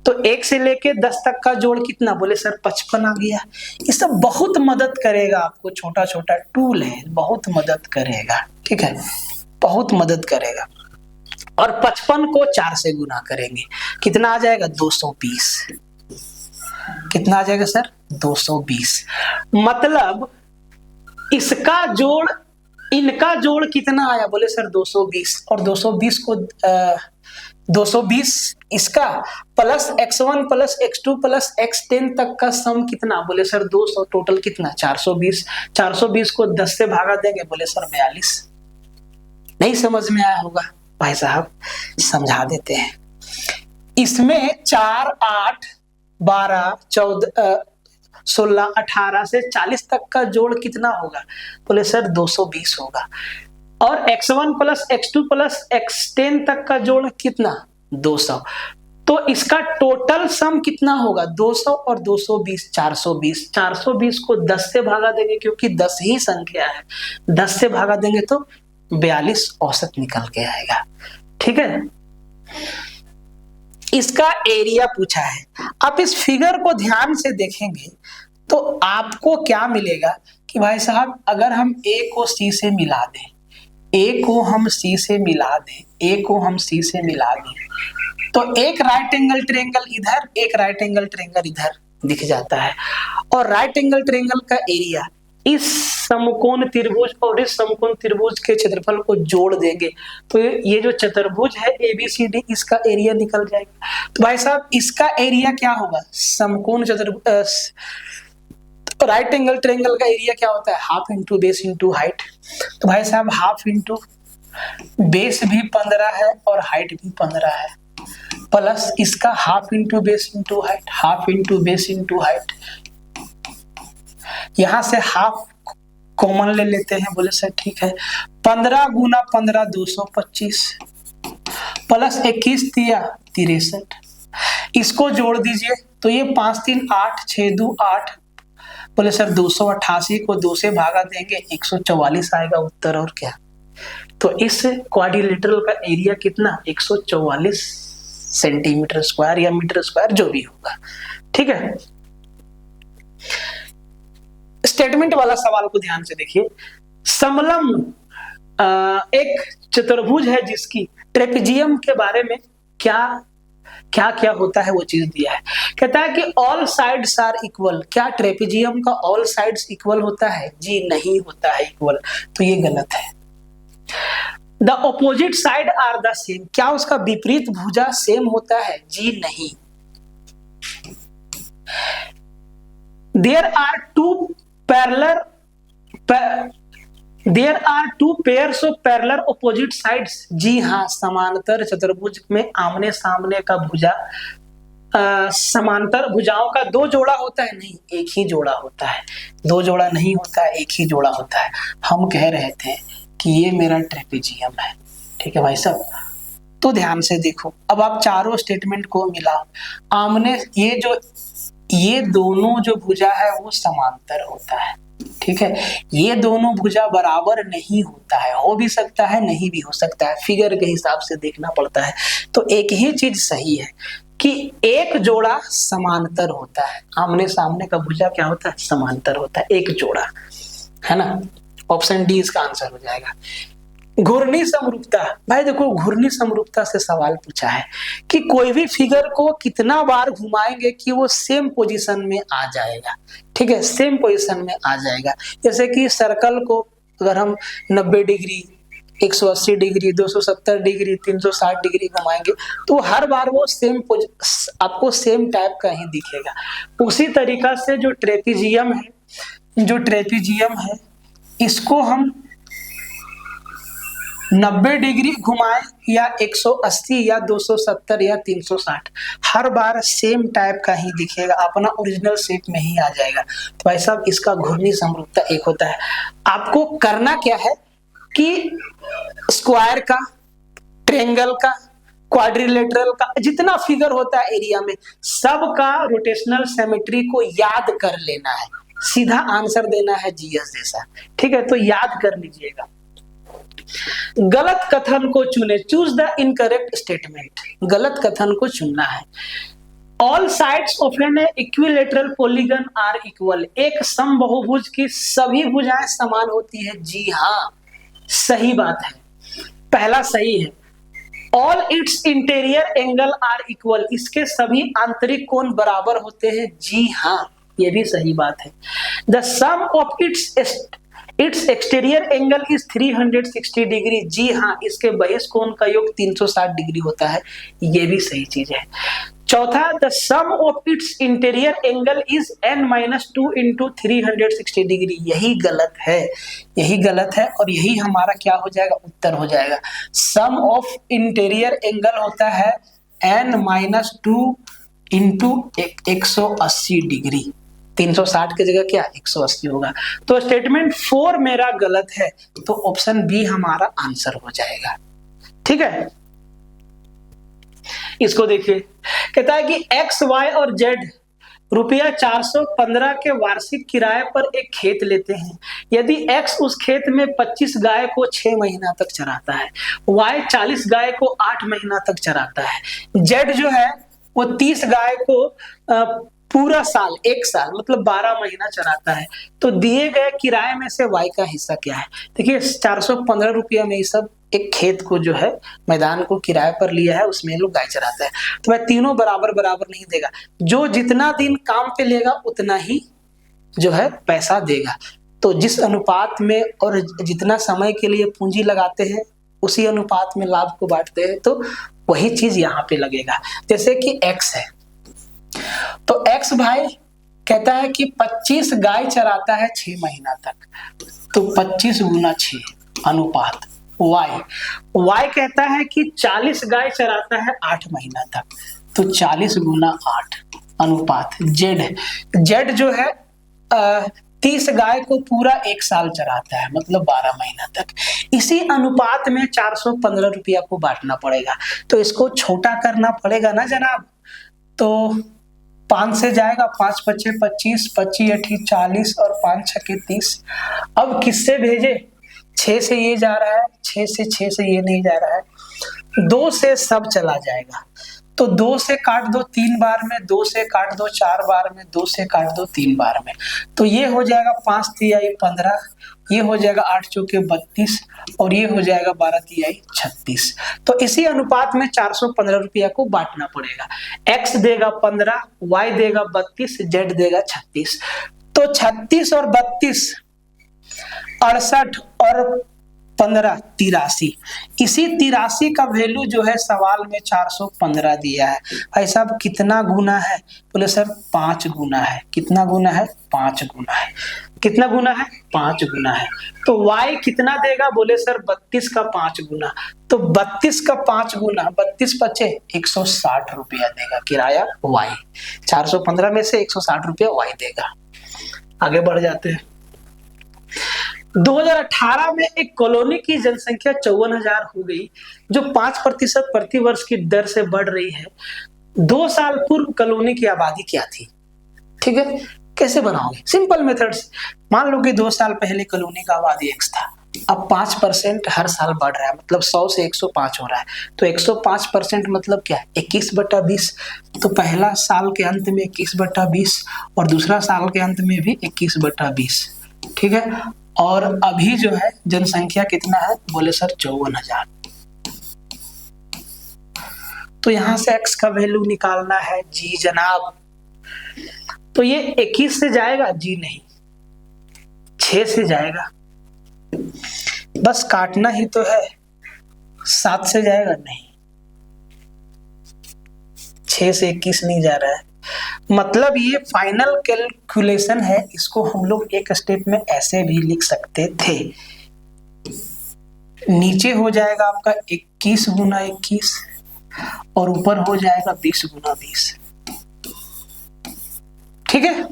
तो 1 से लेके 10 तक का जोड़ कितना, बोले सर 55 आ गया। ये सब बहुत मदद करेगा आपको, छोटा छोटा टूल है, बहुत मदद करेगा, ठीक है, बहुत मदद करेगा। और 55 को 4 से गुना करेंगे, कितना आ जाएगा 220, कितना आ जाएगा सर 220। मतलब इसका जोड़, इनका जोड़ कितना आया? बोले सर 220, और 220 को 220 इसका plus x1 plus x2 plus x10 तक का सम कितना? बोले सर 200, टोटल कितना? 420। 420 को 10 से भागा देंगे, बोले सर 42। नहीं समझ में आया होगा भाई साहब, समझा देते हैं। इसमें 4, 8, 12, 14, 16, 18 से 40 तक का जोड़ कितना होगा? बोले सर 220 होगा। और x1 plus x2 plus x10 तक का जोड़ कितना? 200। तो इसका टोटल सम कितना होगा? 200 और 220, 420। 420 को 10 से भागा देंगे क्योंकि 10 ही संख्या है, 10 से भागा देंगे तो 42 औसत निकल के आएगा। ठीक है, इसका एरिया पूछा है। आप इस फिगर को ध्यान से देखेंगे तो आपको क्या मिलेगा कि भाई साहब अगर हम A को C से मिला दें, A को हम C से मिला दें, A को हम C से मिला दें, तो एक राइट एंगल ट्रायंगल इधर, एक राइट एंगल ट्रायंगल इधर दिख जाता है। और राइट एंगल ट्रायंगल का एरिया इस समकोण त्रिभुज और इस समकोण त्रिभुज के क्षेत्रफल को जोड़ देंगे तो ये जो चतुर्भुज है ABCD, इसका एरिया निकल जाएगा। तो भाई साहब इसका एरिया क्या होगा? समकोण चतुर्भुज राइट एंगल ट्रायंगल का एरिया क्या होता है? Half into base into height. तो भाई साहब हाफ इंटू बेस भी 15 है और हाइट भी 15 है, प्लस इसका half into base into height, half into base into height. यहां से हाफ कॉमन ले लेते हैं, बोले सर ठीक है। 15 गुना 15 225 प्लस 21 दिया 63। इसको जोड़ दीजिए तो ये 5 3 8 6 2 8, बोले सर 288 को 2 से भागा देंगे 144 आएगा उत्तर। और क्या? तो इस क्वाड्रिलेटरल का एरिया कितना? 144 सेंटीमीटर स्क्वायर या मीटर स्क्वायर जो भी होगा। ठीक है, स्टेटमेंट वाला सवाल को ध्यान से देखिए। समलंब एक चतुर्भुज है जिसकी ट्रेपेजियम के बारे में क्या क्या क्या होता है वो चीज दिया है। कहता है कि ऑल साइड्स आर इक्वल। क्या ट्रेपेजियम का ऑल साइड्स इक्वल होता है? जी नहीं होता है इक्वल, तो ये गलत है। The opposite side are the same. क्या उसका विपरीत भुजा सेम होता है? जी नहीं। There are two pairs of parallel opposite sides. जी हाँ, समांतर चतुर्भुज में आमने सामने का भुजा समांतर भुजाओं का 2 जोड़ा होता है? नहीं, एक ही जोड़ा होता है। 2 जोड़ा नहीं होता है, एक ही जोड़ा होता है। हम कह रहे थे कि ये मेरा ट्रेपेजियम है। ठीक है भाई साहब, तो ध्यान से देखो। अब आप चारों स्टेटमेंट को मिलाओ। आमने ये दोनों जो भुजा है वो समांतर होता है। ठीक है, ये दोनों भुजा बराबर नहीं होता है, हो भी सकता है नहीं भी हो सकता है, फिगर के हिसाब से देखना पड़ता है। तो एक ही चीज सही है कि एक जोड़ा समांतर होता है। आमने सामने का भुजा क्या होता है? समांतर होता है, एक जोड़ा, है ना। ऑप्शन डी इसका आंसर हो जाएगा। घूर्णी समरूपता। भाई देखो, घूर्णी समरूपता से सवाल पूछा है कि कोई भी फिगर को कितना बार घुमाएंगे कि वो सेम पोजीशन में आ जाएगा। ठीक है, सेम पोजीशन में आ जाएगा। जैसे कि सर्कल को अगर हम 90 डिग्री, 180 डिग्री, 270 डिग्री, 360 डिग्री घुमाएंगे तो हर बार वो सेम आपको सेम टाइप का ही दिखेगा। उसी तरीका से जो ट्रेपेजियम है इसको हम 90 डिग्री घुमाएं या 180 या 270 या 360, हर बार सेम टाइप का ही दिखेगा, अपना ओरिजिनल शेप में ही आ जाएगा। तो भाई साहब इसका घूर्णी समरूपता 1 होता है। आपको करना क्या है कि स्क्वायर का, ट्रायंगल का, क्वाड्रिलेटरल का, जितना फिगर होता है एरिया में, सबका रोटेशनल सिमेट्री को याद कर लेना है। सीधा आंसर देना है जीएस जैसा। ठीक है, तो याद कर लीजिएगा। गलत कथन को चुने। Choose the incorrect statement. गलत कथन को चुनना है। All sides of an equilateral polygon are equal. एक समबाहुभुज की सभी भुजाएं समान होती है। जी हाँ, सही बात है, पहला सही है। All its interior angle are equal. इसके सभी आंतरिक कोण बराबर होते हैं। जी हाँ, ये भी सही बात है। The sum of its its exterior angle is 360 degree. जी हाँ, इसके बहिष्कोण का योग 360 डिग्री होता है, ये भी सही चीज है। चौथा, the sum of its interior angle is n-2 into 360 degree. यही गलत है, यही गलत है, और यही हमारा क्या हो जाएगा, उत्तर हो जाएगा। सम ऑफ इंटीरियर एंगल होता है n-2 इंटू 180 डिग्री। 360 की जगह क्या 180 होगा। तो स्टेटमेंट 4 मेरा गलत है, तो ऑप्शन बी हमारा आंसर हो जाएगा। ठीक है, इसको देखिए, कहता है कि एक्स, वाई और जेड रुपया 415 के वार्षिक किराए पर एक खेत लेते हैं। यदि एक्स उस खेत में 25 गाय को 6 महीना तक चराता है, वाई 40 गाय को 8 महीना तक चराता है, जेड जो है वो 30 गाय को पूरा साल, एक साल मतलब 12 महीना चराता है, तो दिए गए किराए में से वाई का हिस्सा क्या है। देखिए 415 रुपया में ये सब एक खेत को जो है, मैदान को किराए पर लिया है, उसमें लोग गाय चराता है। तो वह तीनों बराबर बराबर नहीं देगा, जो जितना दिन काम पे लेगा उतना ही जो है पैसा देगा। तो जिस अनुपात में और जितना समय के लिए पूंजी लगाते हैं उसी अनुपात में लाभ को बांटते हैं, तो वही चीज यहाँ पे लगेगा। जैसे कि एक्स है, तो एक्स भाई कहता है कि 25 गाय चराता है 6 महीना तक, तो 25 गुना 6 अनुपात। वाई कहता है कि 40 गाय चराता है 8 महीना तक, तो 40 गुना 8 अनुपात। जेड जो है 30 गाय को पूरा एक साल चराता है, मतलब 12 महीना तक। इसी अनुपात में 415 रुपया को बांटना पड़ेगा, तो इसको छोटा करना पड़ेगा ना जनाब। तो 5 से जाएगा, 5 पच्चे 25, 25 अठी 40 और 5 छके 30। अब किससे भेजे, 6 से ये जा रहा है, 6 से ये नहीं जा रहा है, 2 से सब चला जाएगा। तो 2 से काट दो 3 बार में, 2 से काट दो 4 बार में, 2 से काट दो 3 बार में, तो ये हो जाएगा 5 तिहाई 15, ये हो जाएगा 8 चौके 32 और ये हो जाएगा 12 तिहाई 36। तो इसी अनुपात में 415 रुपया को बांटना पड़ेगा। एक्स देगा 15, वाई देगा 32, जेड देगा 36। तो 36 और 32 68 और 15 83। इसी 83 का वैल्यू जो है सवाल में 415 दिया है। भाई साहब कितना गुना है, बोले सर 5 गुना है। कितना गुना है, 5 गुना है। कितना गुना है, 5 गुना है। तो y कितना देगा, बोले सर 32 का 5 गुना, तो 32 का 5 गुना 32 पचे 160 रुपया देगा किराया y। 415 में से 160 रुपया y देगा। आगे बढ़ जाते हैं। 2018 में एक कॉलोनी की जनसंख्या 54,000 हो गई, जो 5% प्रति वर्ष की दर से बढ़ रही है। 2 साल पूर्व कॉलोनी की आबादी क्या थी। ठीक है, कैसे बनाओगे, सिंपल मेथड्स। मान लो कि 2 साल पहले कॉलोनी का आबादी x था, अब 5% हर साल बढ़ रहा है, मतलब 100 से 105 हो रहा है, तो 105% मतलब क्या, 21/20। तो पहला साल के अंत में 21/20 और दूसरा साल के अंत में भी 21/20। ठीक है, और अभी जो है जनसंख्या कितना है, बोले सर 54,000। तो यहां से x का वैल्यू निकालना है। जी जनाब, तो ये 21 से जाएगा, जी नहीं, 6 से जाएगा, बस काटना ही तो है। 7 से जाएगा, नहीं, 6 से 21 नहीं जा रहा है। मतलब ये फाइनल कैलकुलेशन है, इसको हम लोग एक स्टेप में ऐसे भी लिख सकते थे। नीचे हो जाएगा आपका 21 गुना 21 और ऊपर हो जाएगा 20 गुना 20। ठीक है,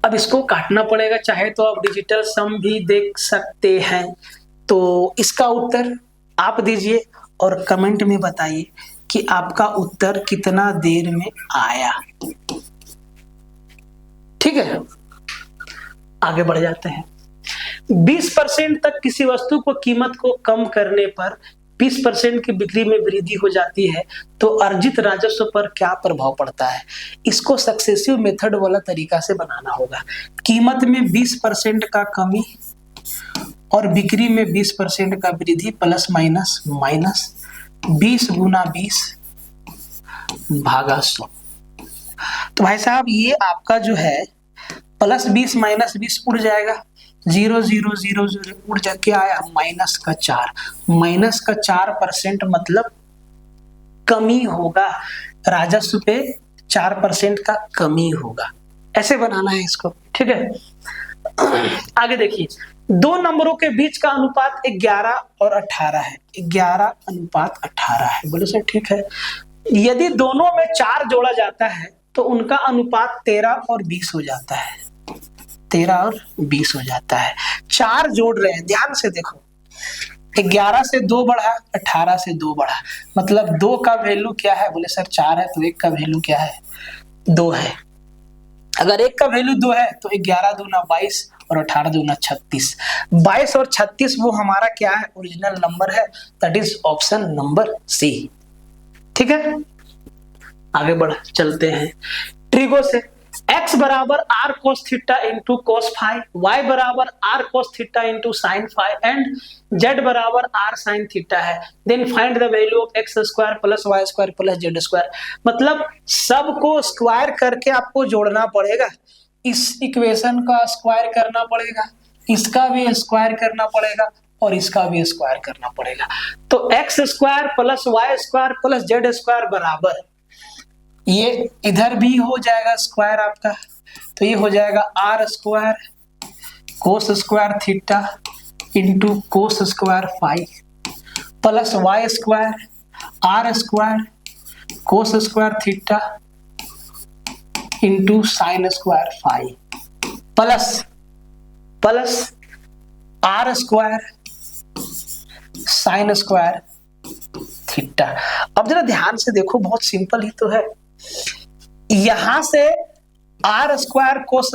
अब इसको काटना पड़ेगा, चाहे तो आप डिजिटल सम भी देख सकते हैं। तो इसका उत्तर आप दीजिए और कमेंट में बताइए कि आपका उत्तर कितना देर में आया। ठीक है, आगे बढ़ जाते हैं। 20% तक किसी वस्तु को कीमत को कम करने पर 20% की बिक्री में वृद्धि हो जाती है, तो अर्जित राजस्व पर क्या प्रभाव पड़ता है। इसको सक्सेसिव मेथड वाला तरीका से बनाना होगा। कीमत में 20% का कमी और बिक्री में 20% का वृद्धि, प्लस माइनस माइनस 20 गुना 20 भागा 100। तो भाई साहब ये आपका जो है +20 -20 उड़ जाएगा, 0 0 0 0 उड़ जाके आया -4। -4% मतलब कमी होगा, राजस्व पे 4% का कमी होगा। ऐसे बनाना है इसको, ठीक है। आगे देखिए, दो नंबरों के बीच का अनुपात 11 और 18 है। 11:18 है। बोले सर ठीक है। यदि दोनों में 4 जोड़ा जाता है तो उनका अनुपात 13 और 20 हो जाता है। 13 और 20 हो जाता है। 4 जोड़ रहे हैं, ध्यान से देखो। 11 से 2 बढ़ा, 18 से 2 बढ़ा, मतलब 2 का वैल्यू क्या है? बोले सर 4 है, तो 1 का वैल्यू क्या है? 2 है। अगर 1 का वैल्यू 2 है तो 11 दूना 22 और 18 दूना 36। 22 और 36 वो हमारा क्या है? ओरिजिनल नंबर है। That is option number C. ठीक है, आगे बढ़ चलते हैं। ट्रिगो से x बराबर r cos theta into cos phi, y बराबर r cos theta into sine phi and z बराबर r sin थीटा है। Then find the value of x square plus y square plus z square. मतलब सबको square करके आपको जोड़ना पड़ेगा। इस इक्वेशन का स्क्वायर करना पड़ेगा, इसका भी स्क्वायर करना पड़ेगा और इसका भी स्क्वायर करना पड़ेगा। तो x square plus y square plus z square बराबर, ये इधर भी हो जाएगा स्क्वायर आपका, तो ये हो जाएगा r square cos square theta into cos square phi plus y square r square cos square theta into sine square phi plus r square sine square theta. अब जरा ध्यान से देखो, बहुत सिंपल ही तो है। यहां से R square cos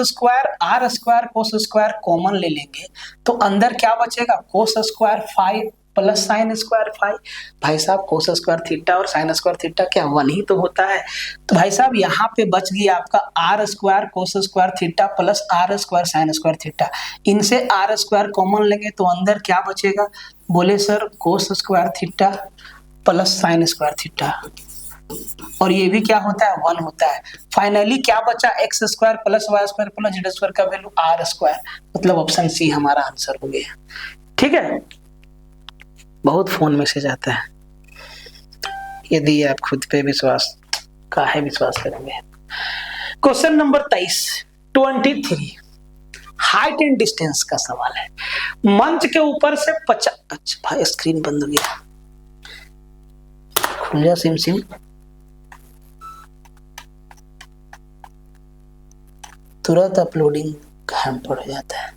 square common ले लेंगे तो अंदर क्या बचेगा? Cos square phi plus sine square phi. भाई साहब कोस स्क्वायर थीटा और साइन स्क्वायर थीटा क्या 1 ही तो होता है? तो भाई साहब यहाँ पे बच गया आपका R square cos square theta plus R square sine square theta. इनसे आर स्क्वायर कॉमन लेंगे तो अंदर क्या बचेगा? बोले sir cos square theta plus sine square theta, और ये भी क्या होता है? 1 होता है। फाइनली क्या बचा? X square plus Y square plus Z square का वैल्यू आर स्क्वायर, मतलब ऑप्शन सी हमारा आंसर हो गया। ठीक है, बहुत फोन मैसेज आता है, यदि आप खुद पे विश्वास करेंगे। Question number 23 height and distance का सवाल है। मंच के ऊपर से 50, अच्छा भाई स्क्रीन बंद हो गया, खुल जा सिम तुरंत अपलोडिंग हैम्पर हो जाता है।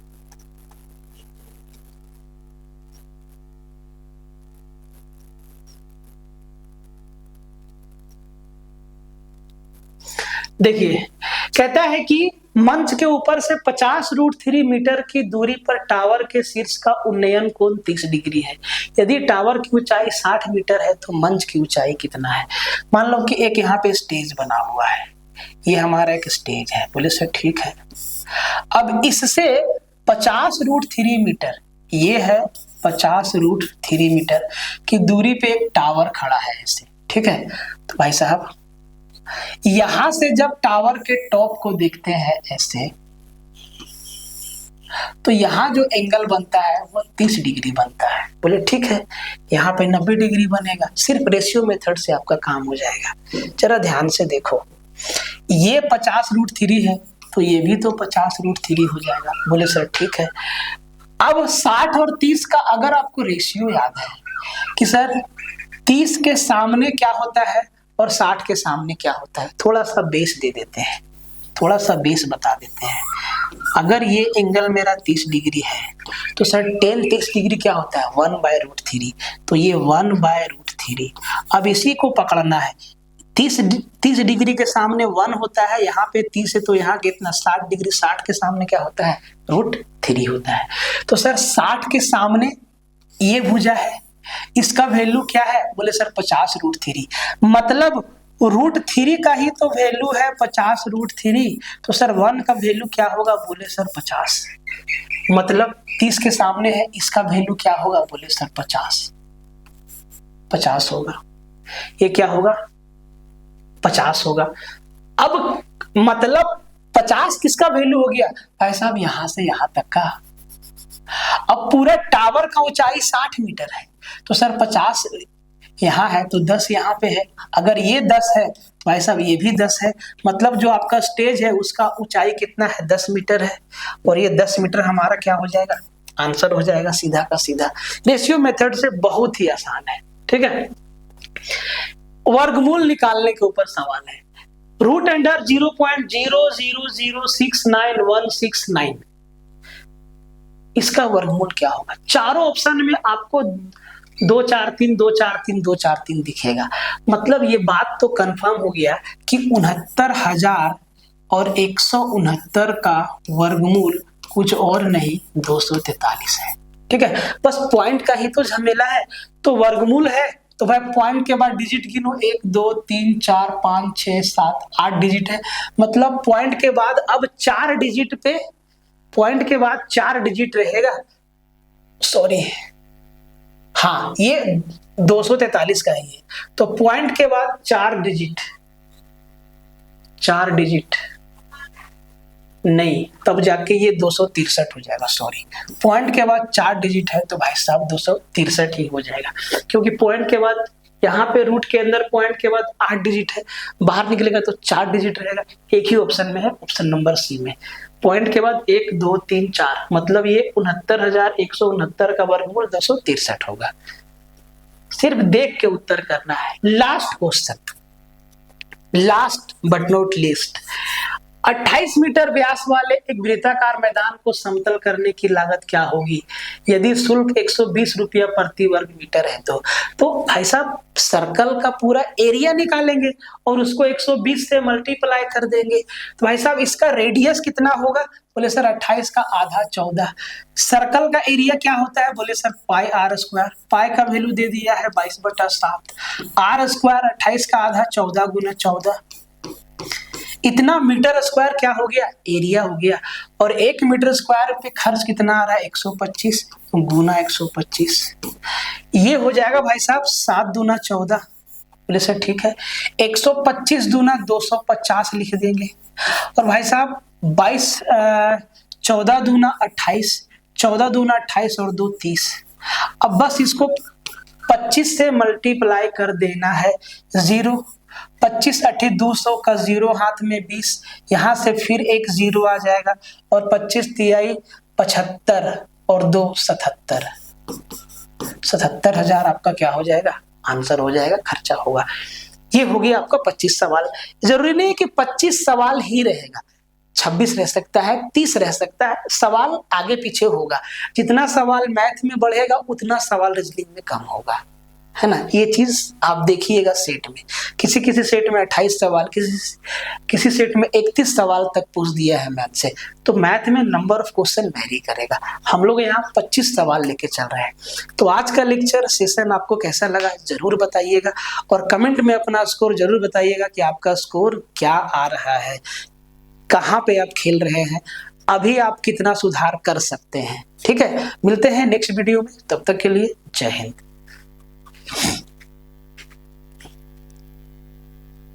देखिए, कहता है कि मंच के ऊपर से 50√3 मीटर की दूरी पर टावर के शीर्ष का उन्नयन कोण 30 डिग्री है। यदि टावर की ऊंचाई 60 मीटर है तो मंच की ऊंचाई कितना है? मान लो कि एक यहाँ पे स्टेज बना हुआ है, ये हमारा एक स्टेज है। बोले सर ठीक है। अब इससे 50√3 मीटर, ये है 50√3 मीटर की दूरी पे एक टावर खड़ा है ऐसे, ठीक है। तो भाई साहब यहां से जब टावर के टॉप को देखते हैं ऐसे, तो यहाँ जो एंगल बनता है वो 30 डिग्री बनता है। बोले ठीक है, यहाँ पे 90 डिग्री बनेगा। सिर्फ रेशियो मेथड से आपका काम हो जाएगा। जरा ध्यान से देखो, ये 50√3 है तो ये भी तो 50√3 हो जाएगा। बोले सर ठीक है। अब 60 और 30 का अगर आपको रेशियो याद है कि सर 30 के सामने क्या होता है और 60 के सामने क्या होता है, थोड़ा सा बेस दे देते हैं, थोड़ा सा बेस बता देते हैं। अगर ये एंगल मेरा 30 डिग्री है तो सर tan 30 डिग्री क्या होता है? 1/√3। तो ये 1/√3। अब इसी को पकड़ना है। 30 डिग्री के सामने 1 होता है, यहाँ पे 30 है तो यहाँ कितना 60 डिग्री, 60 के सामने क्या होता है? √3 होता है। तो सर 60 के सामने ये भुजा है, इसका वैल्यू क्या है? बोले सर 50√3। मतलब √3 का ही तो वैल्यू है 50√3। तो सर 1 का वैल्यू क्या होगा? बोले सर 50। मतलब 30 के सामने है, इसका वैल्यू क्या होगा? बोले सर 50 होगा। ये क्या होगा? 50 होगा। अब मतलब 50 किसका वैल्यू हो गया भाई साहब, यहां से यहां तक का। अब पूरा टावर का ऊंचाई 60 मीटर है, तो सर 50 यहाँ है तो 10 यहाँ पे है। अगर ये 10 है तो भाई साहब ये भी 10 है, मतलब जो आपका स्टेज है उसका ऊंचाई कितना है, 10 मीटर है। और ये 10 मीटर हमारा क्या हो जाएगा, आंसर हो जाएगा सीधा का सीधा। रेशियो मेथड से बहुत ही आसान है, ठीक है। वर्गमूल निकालने के ऊपर सवाल है। रूट अंडर 0.000699169, इसका वर्गमूल क्या होगा। चारों ऑप्शन में आपको 2 4 3 2 4 3 2 4 3 दिखेगा। मतलब ये बात तो कंफर्म हो गया कि 69,169 का वर्गमूल कुछ और नहीं 243 है, ठीक है। बस पॉइंट का ही तो झमेला है। तो वर्गमूल है तो भाई पॉइंट के बाद डिजिट गिनो, 1 2 3 4 5 6 7 8 डिजिट है। मतलब पॉइंट के बाद अब 4 डिजिट पे, पॉइंट के बाद 4 डिजिट रहेगा, सॉरी हाँ ये 243 का ही है। तो पॉइंट के बाद 4 डिजिट नहीं, तब जाके ये 263 हो जाएगा। सॉरी, पॉइंट के बाद 4 डिजिट है तो भाई साहब 263 ही हो जाएगा, क्योंकि पॉइंट के बाद यहाँ पे रूट के अंदर पॉइंट के बाद 8 डिजिट है, बाहर निकलेगा तो 4 डिजिट रहेगा। एक ही ऑप्शन में है, ऑप्शन नंबर सी में। पॉइंट के बाद 1 2 3 4, मतलब ये 69,169 का वर्गमूल 263 होगा। सिर्फ देख के उत्तर करना है। Last question, last but not least. 28 metre व्यास वाले एक वृत्ताकार मैदान को समतल करने की लागत क्या होगी यदि शुल्क 120 रुपया प्रति वर्ग मीटर है। तो भाई साहब सर्कल का पूरा एरिया निकालेंगे और उसको 120 से मल्टीप्लाई कर देंगे। तो भाई साहब इसका रेडियस कितना होगा, बोले सर 28 का आधा 14। सर्कल का एरिया क्या होता है, बोले सर पाई आर स्क्वायर। पाई का वैल्यू दे दिया है 22/7। आर स्क्वायर 28 का आधा 14 गुना 14, इतना मीटर स्क्वायर क्या हो गया, एरिया हो गया। और 1 मीटर स्क्वायर पे खर्च कितना आ रहा है, 125 गुना 125, ये हो जाएगा भाई साहब 7 दूना 14। बोले सर ठीक है, 125 दूना 250 लिख देंगे। और भाई साहब 14 दूना 28, 14 दूना 28 और 2 30। अब बस इसको 25 से मल्टीप्लाई कर देना है, 0 25 8 200 का 0 हाथ में 20, यहां से फिर एक 0 आ जाएगा और 25 तिहाई 75 और 2 77, 77,000 आपका क्या हो जाएगा, आंसर हो जाएगा, खर्चा होगा। ये हो गया आपका 25 सवाल। जरूरी नहीं है कि 25 सवाल ही रहेगा, 26 रह सकता है, 30 रह सकता है, सवाल आगे पीछे होगा। जितना सवाल मैथ में बढ़ेगा उतना सवाल रीजनिंग में कम होगा, है ना। ये चीज आप देखिएगा सेट में, किसी किसी सेट में 28 सवाल, किसी सेट में 31 सवाल तक पूछ दिया है मैथ से। तो मैथ में नंबर ऑफ क्वेश्चन वेरी करेगा। हम लोग यहाँ 25 सवाल लेके चल रहे हैं। तो आज का लेक्चर सेशन आपको कैसा लगा जरूर बताइएगा, और कमेंट में अपना स्कोर जरूर बताइएगा कि आपका स्कोर क्या आ रहा है, कहाँ पे आप खेल रहे हैं, अभी आप कितना सुधार कर सकते हैं। ठीक है, मिलते हैं नेक्स्ट वीडियो में, तब तक के लिए जय हिंद।